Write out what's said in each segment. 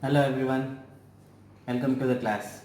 Hello everyone, welcome to the class.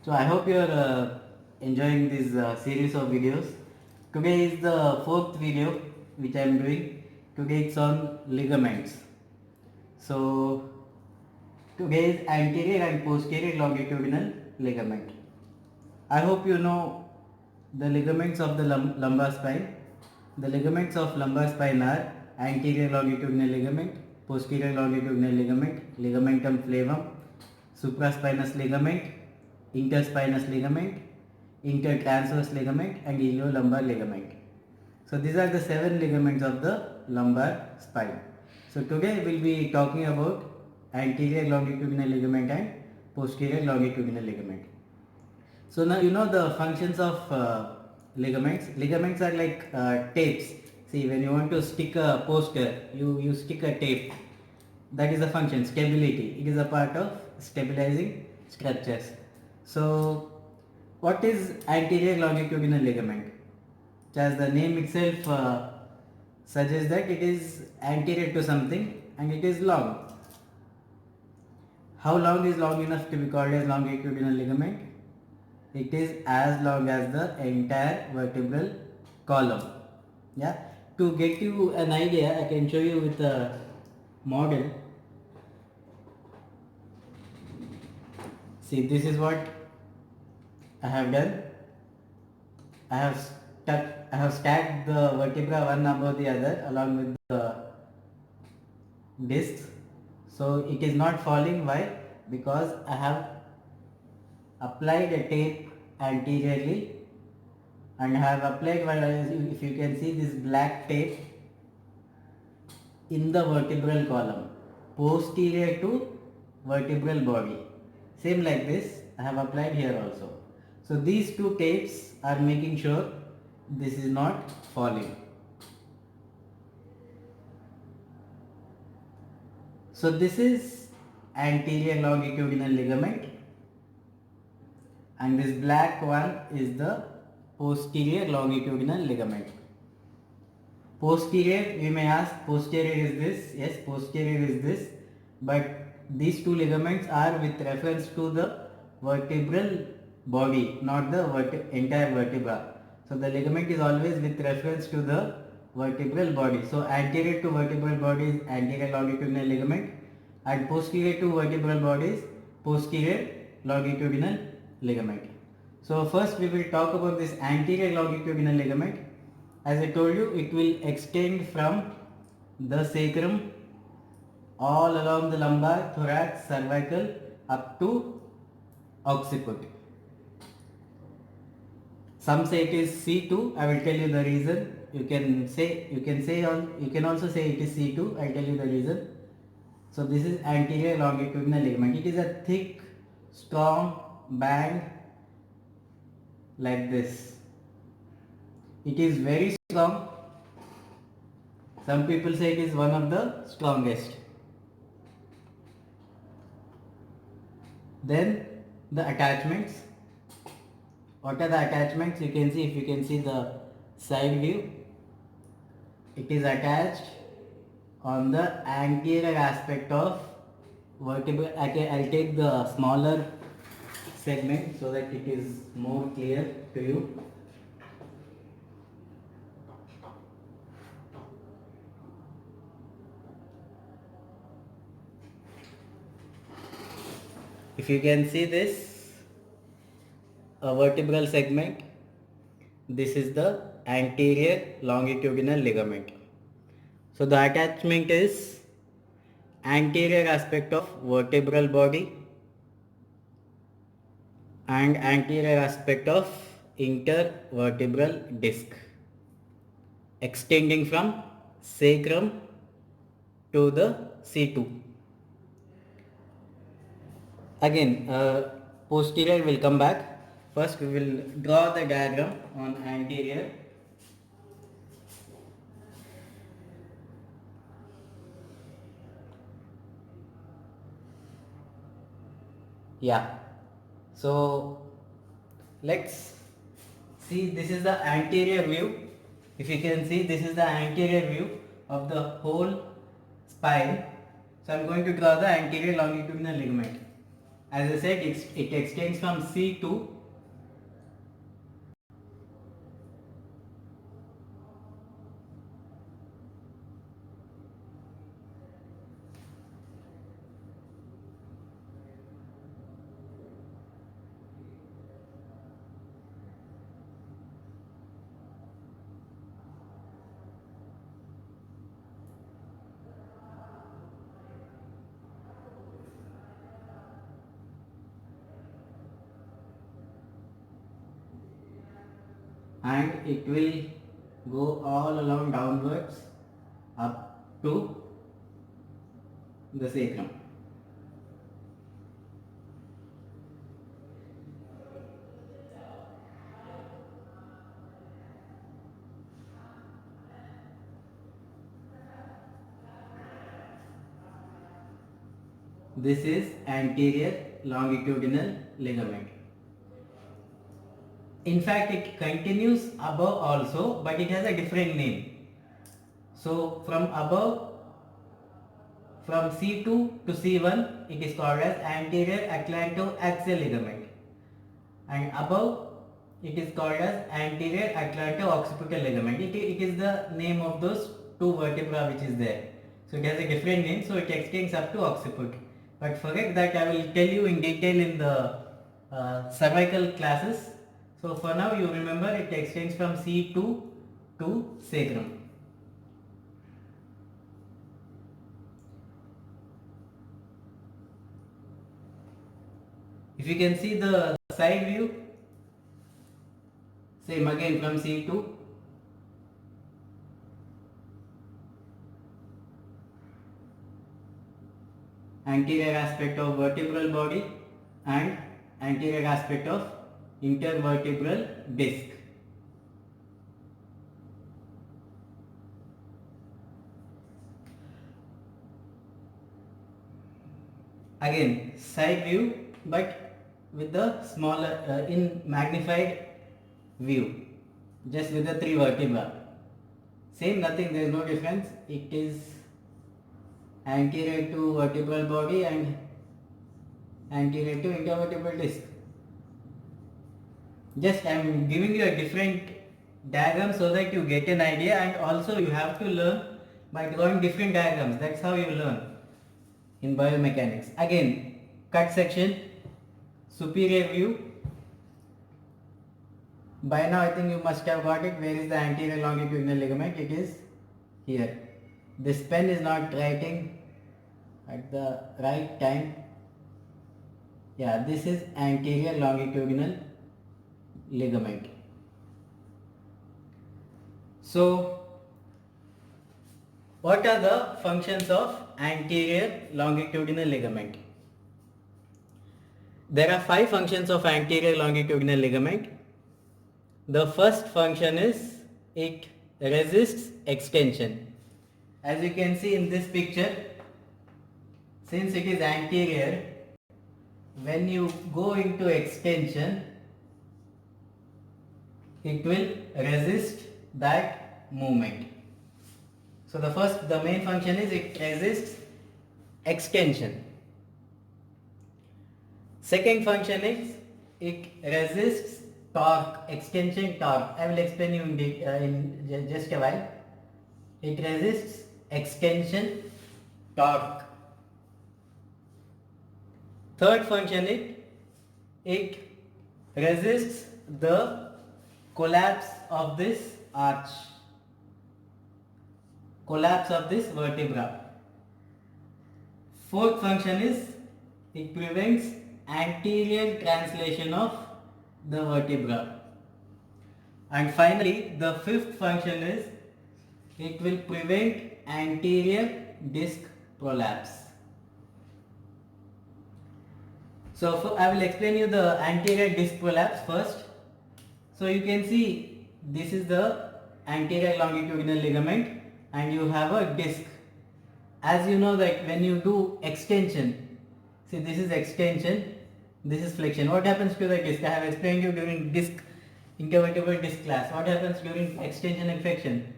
So I hope you are enjoying this series of videos. Today is the fourth video which I am doing. Today it's on ligaments. So today is anterior and posterior longitudinal ligament. I hope you know the ligaments of the lumbar spine. The ligaments of lumbar spine are anterior longitudinal ligament, posterior longitudinal ligament, ligamentum flavum, supraspinous ligament, interspinous ligament, intertransverse ligament and iliolumbar ligament. So these are the 7 ligaments of the lumbar spine. So today we will be talking about anterior longitudinal ligament and posterior longitudinal ligament. So now you know the functions of ligaments. Ligaments are like tapes. See, when you want to stick a poster, you stick a tape. That is the function, stability. It is a part of stabilizing structures. So what is anterior longitudinal ligament? As the name itself suggests that it is anterior to something and it is long. How long is long enough to be called as longitudinal ligament? It is as long as the entire vertebral column. Yeah. To get you an idea, I can show you with a model. See, this is what I have done. I have stacked the vertebra one above the other along with the discs. So it is not falling. Why? Because I have applied a tape anteriorly and have applied, if you can see, this black tape in the vertebral column posterior to vertebral body. Same like this I have applied here also. So these two tapes are making sure this is not falling. So this is anterior longitudinal ligament and this black one is the posterior longitudinal ligament. Posterior, we may ask, posterior is this? Yes, posterior is this, but these two ligaments are with reference to the vertebral body, not the entire vertebra. So the ligament is always with reference to the vertebral body. So anterior to vertebral body is anterior longitudinal ligament and posterior to vertebral body is posterior longitudinal ligament. So first we will talk about this anterior longitudinal ligament. As I told you, it will extend from the sacrum all along the lumbar, thorax, cervical up to occiput. Some say it is C2. I will tell you the reason. You can also say it is C2. I will tell you the reason. So this is anterior longitudinal ligament. It is a thick, strong band like this. It is very strong. Some people say it is one of the strongest. Then the attachments. What are the attachments? You can see, if you can see the side view, it is attached on the anterior aspect of vertebra. I'll take the smaller segment so that it is more clear to you. If you can see this, a vertebral segment, this is the anterior longitudinal ligament. So the attachment is anterior aspect of vertebral body and anterior aspect of intervertebral disc, extending from sacrum to the C2. Again, posterior will come back. First we will draw the diagram on anterior. Yeah. So let's see, this is the anterior view. If you can see, this is the anterior view of the whole spine. So I'm going to draw the anterior longitudinal ligament. As I said, it extends from C to and it will go all along downwards up to the sacrum. This is anterior longitudinal ligament. In fact, it continues above also, but it has a different name. So from above, from C2 to C1, it is called as anterior atlantoaxial ligament, and above it is called as anterior atlanto-occipital ligament. It is the name of those two vertebrae which is there. So it has a different name, so it extends up to occiput. But forget that, I will tell you in detail in the cervical classes. So for now you remember it extends from C2 to sacrum. If you can see the side view, same again from C2. Anterior aspect of vertebral body and anterior aspect of intervertebral disc. Again side view, but with the smaller in magnified view, just with the three vertebrae. Same, nothing, there is no difference. It is anterior to vertebral body and anterior to intervertebral disc. Just I am giving you a different diagram so that you get an idea, and also you have to learn by drawing different diagrams. That's how you learn in biomechanics. Again, cut section, superior view. By now I think you must have got it. Where is the anterior longitudinal ligament? It is here. This pen is not writing at the right time. Yeah, this is anterior longitudinal ligament. So what are the functions of anterior longitudinal ligament? There are 5 functions of anterior longitudinal ligament. The first function is it resists extension. As you can see in this picture, since it is anterior, when you go into extension, it will resist that movement. So the main function is it resists extension. Second function is it resists torque, extension torque. I will explain you in just a while. It resists extension torque. Third function is it resists the collapse of this arch, collapse of this vertebra. Fourth function is it prevents anterior translation of the vertebra. And finally, the fifth function is it will prevent anterior disc prolapse. So I will explain you the anterior disc prolapse first. So you can see this is the anterior longitudinal ligament and you have a disc. As you know that when you do extension, see this is extension, this is flexion. What happens to the disc? I have explained you during intervertebral disc class. What happens during extension and flexion?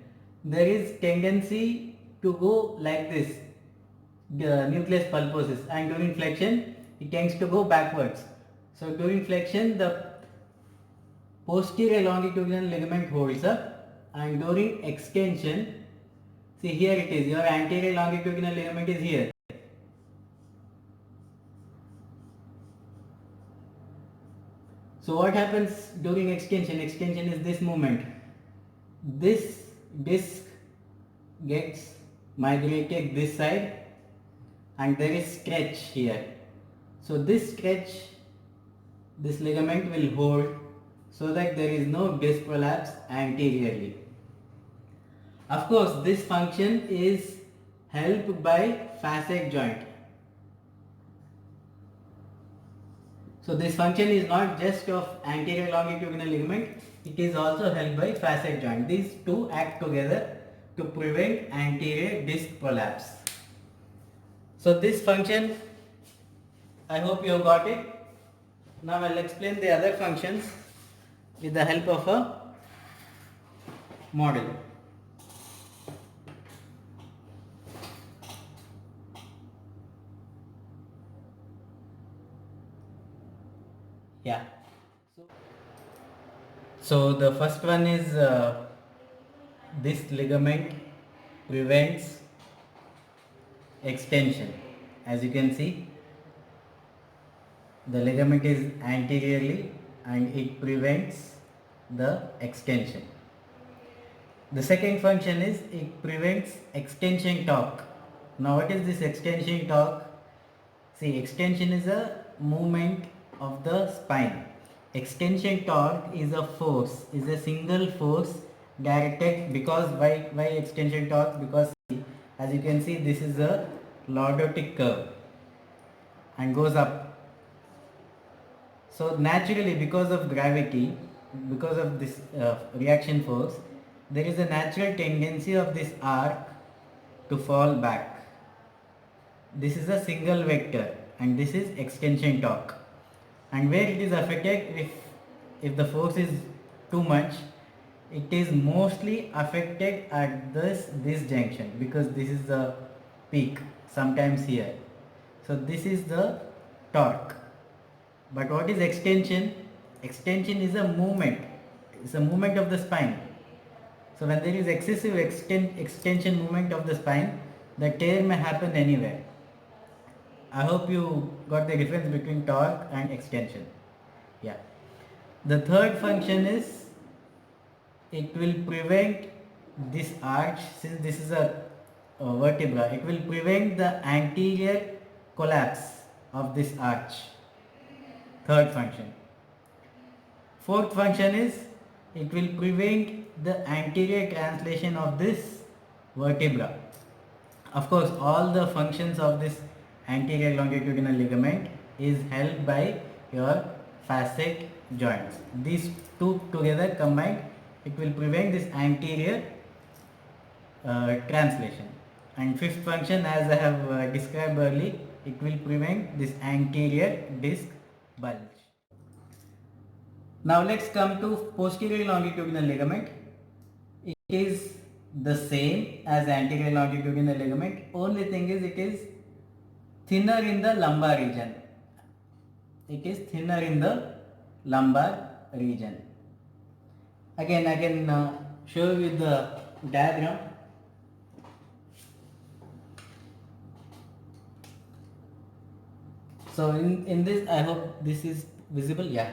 There is tendency to go like this. nucleus pulposus, and during flexion it tends to go backwards. So during flexion the posterior longitudinal ligament holds up, and during extension, see here it is, your anterior longitudinal ligament is here. So what happens during extension? Extension is this movement. This disc gets migrated this side and there is stretch here. So this stretch, this ligament will hold so that there is no disc prolapse anteriorly. Of course, this function is helped by facet joint. So this function is not just of anterior longitudinal ligament, it is also helped by facet joint. These two act together to prevent anterior disc prolapse. So this function, I hope you have got it. Now I will explain the other functions with the help of a model. Yeah. So the first one is this ligament prevents extension. As you can see, the ligament is anteriorly and it prevents the extension. The second function is it prevents extension torque. Now what is this extension torque? See, extension is a movement of the spine. Extension torque is a force, is a single force directed, because why extension torque? Because as you can see, this is a lordotic curve and goes up. So naturally, because of gravity, because of this reaction force, there is a natural tendency of this arc to fall back. This is a single vector and this is extension torque. And where it is affected, if the force is too much, it is mostly affected at this junction, because this is the peak, sometimes here. So this is the torque. But what is extension? Extension is a movement. It's a movement of the spine. So when there is excessive extension movement of the spine, the tear may happen anywhere. I hope you got the difference between torque and extension. Yeah. The third function is it will prevent this arch, since this is a vertebra, it will prevent the anterior collapse of this arch. Third function. Fourth function is it will prevent the anterior translation of this vertebra. Of course, all the functions of this anterior longitudinal ligament is held by your facet joints. These two together combined, it will prevent this anterior translation. And fifth function, as I have described earlier, it will prevent this anterior disc bulge. Now let's come to posterior longitudinal ligament. It is the same as anterior longitudinal ligament. Only thing is it is thinner in the lumbar region. It is thinner in the lumbar region. Again, I can show you with the diagram. So in this, I hope this is visible. Yeah.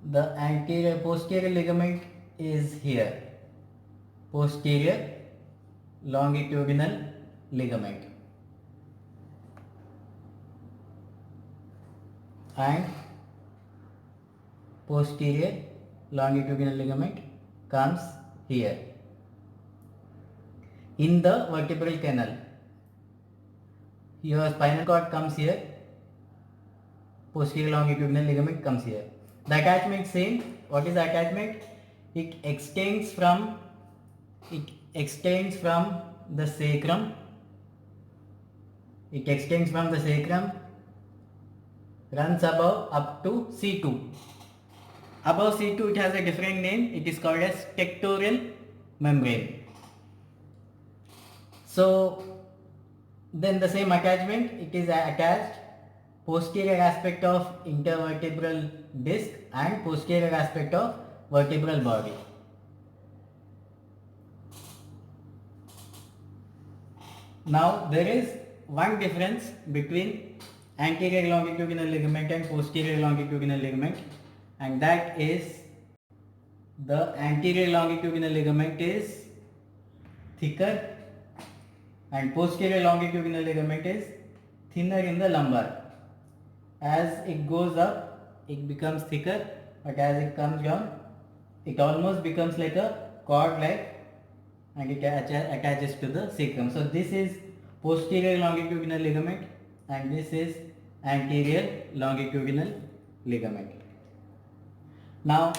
The posterior ligament is here. Posterior longitudinal ligament. And posterior longitudinal ligament comes here in the vertebral canal. Your spinal cord comes here, posterior longitudinal ligament comes here. The attachment same. What is the attachment? It extends from the sacrum. It extends from the sacrum, runs above up to C2. Above C2 it has a different name. It is called as tectorial membrane. So Then the same attachment, it is attached posterior aspect of intervertebral disc and posterior aspect of vertebral body. Now there is one difference between anterior longitudinal ligament and posterior longitudinal ligament, and that is the anterior longitudinal ligament is thicker and posterior longitudinal ligament is thinner in the lumbar. As it goes up, it becomes thicker, but as it comes down, it almost becomes like a cord-like, and it attaches to the sacrum. So this is posterior longitudinal ligament and this is anterior longitudinal ligament. Now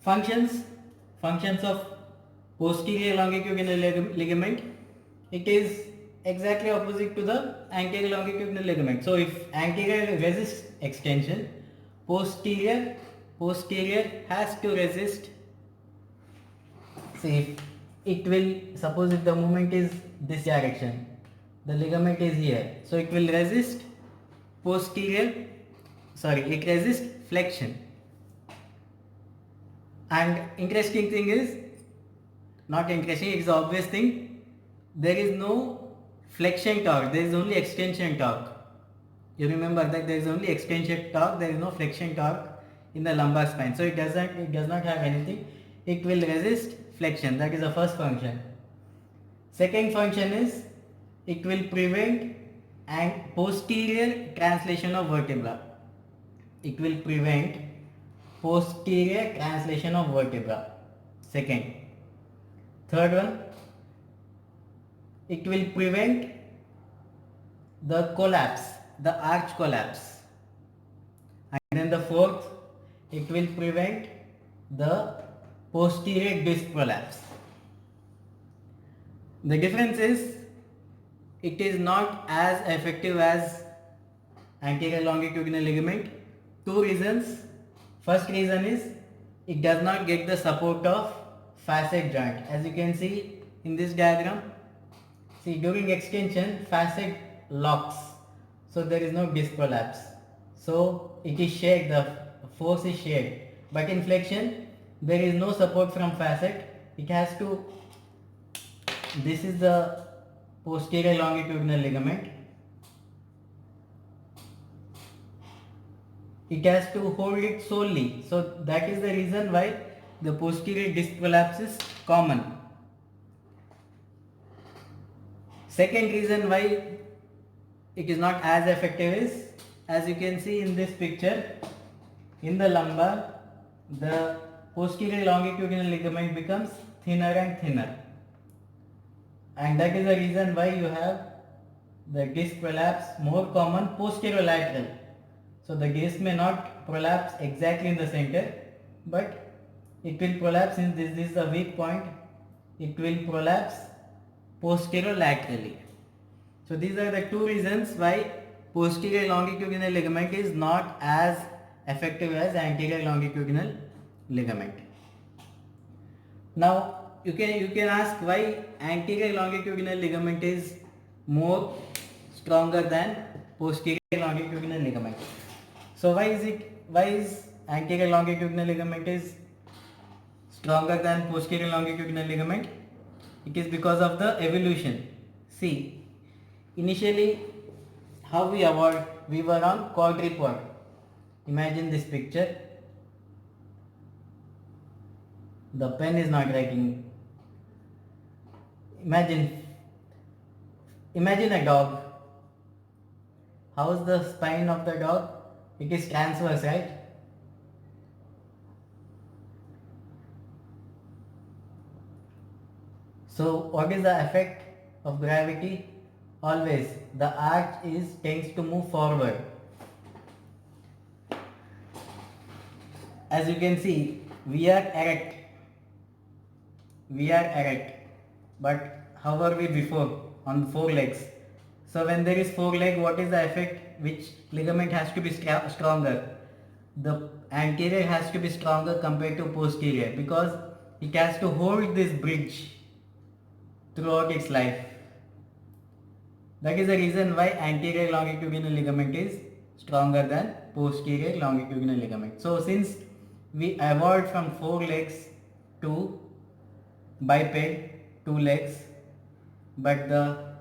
functions of posterior longitudinal ligament, it is exactly opposite to the anterior longitudinal ligament. So if anterior resists extension, posterior has to resist. See, if it will, suppose if the movement is this direction, the ligament is here, so it will resist it resists flexion. And interesting thing is, not interesting, it is the obvious thing, there is no flexion torque, there is only extension torque. You remember that there is only extension torque, there is no flexion torque in the lumbar spine. So it does not have anything. It will resist flexion. That is the first function. Second function is it will prevent and posterior translation of vertebra. It will prevent posterior translation of vertebra. Second. Third one, it will prevent the collapse, the arch collapse. And then the fourth, it will prevent the posterior disc prolapse. The difference is it is not as effective as anterior longitudinal ligament. Two reasons. First reason is it does not get the support of facet joint. As you can see in this diagram, see, during extension facet locks, so there is no disc prolapse, so it is shared, the force is shared. But in flexion there is no support from facet, it has to, this is the posterior longitudinal ligament, it has to hold it solely, so that is the reason why the posterior disc prolapse is common. Second reason why it is not as effective is, as you can see in this picture, in the lumbar the posterior longitudinal ligament becomes thinner and thinner, and that is the reason why you have the disc prolapse more common posterolateral. So the disc may not prolapse exactly in the center, but it will prolapse, since this is the weak point, it will prolapse posterolaterally. So these are the two reasons why posterior longitudinal ligament is not as effective as anterior longitudinal ligament. Now you can ask why anterior longitudinal ligament is more stronger than posterior longitudinal ligament. So why is anterior longitudinal ligament is stronger than posterior longitudinal ligament? It is because of the evolution. See, initially how we evolved, we were on quadrupod. Imagine this picture. The pen is not writing. Imagine a dog. How is the spine of the dog? It is transverse, right? So what is the effect of gravity? Always the arch tends to move forward. As you can see, we are erect, but how were we before? On 4 legs. So when there is 4 leg, what is the effect? Which ligament has to be stronger? The anterior has to be stronger compared to posterior, because it has to hold this bridge throughout its life. That is the reason why anterior longitudinal ligament is stronger than posterior longitudinal ligament. So since we evolved from 4 legs to biped, 2 legs, but the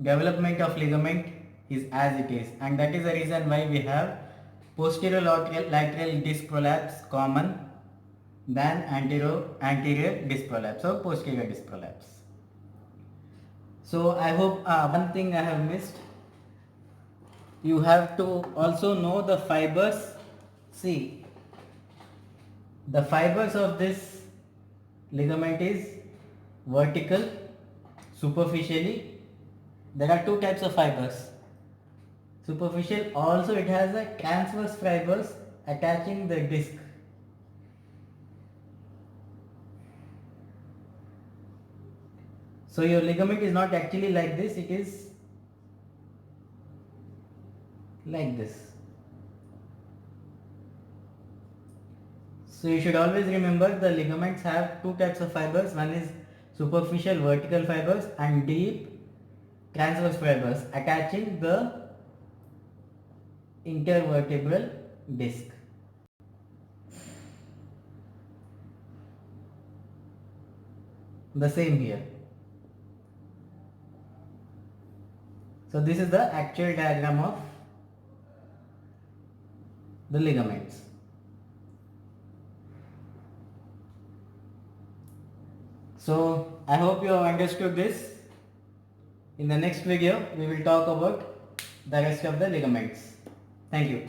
development of ligament is as it is, and that is the reason why we have posterior lateral disc prolapse common than anterior disc prolapse or posterior disc prolapse. So I hope one thing I have missed, you have to also know the fibers. See, the fibers of this ligament is vertical, superficially. There are 2 types of fibers. Superficial, also it has a transverse fibers attaching the disc. So your ligament is not actually like this, it is like this. So you should always remember the ligaments have 2 types of fibers. One is superficial vertical fibers and deep transverse fibers attaching the intervertebral disc. The same here. So this is the actual diagram of the ligaments. So I hope you have understood this. In the next video we will talk about the rest of the ligaments. Thank you.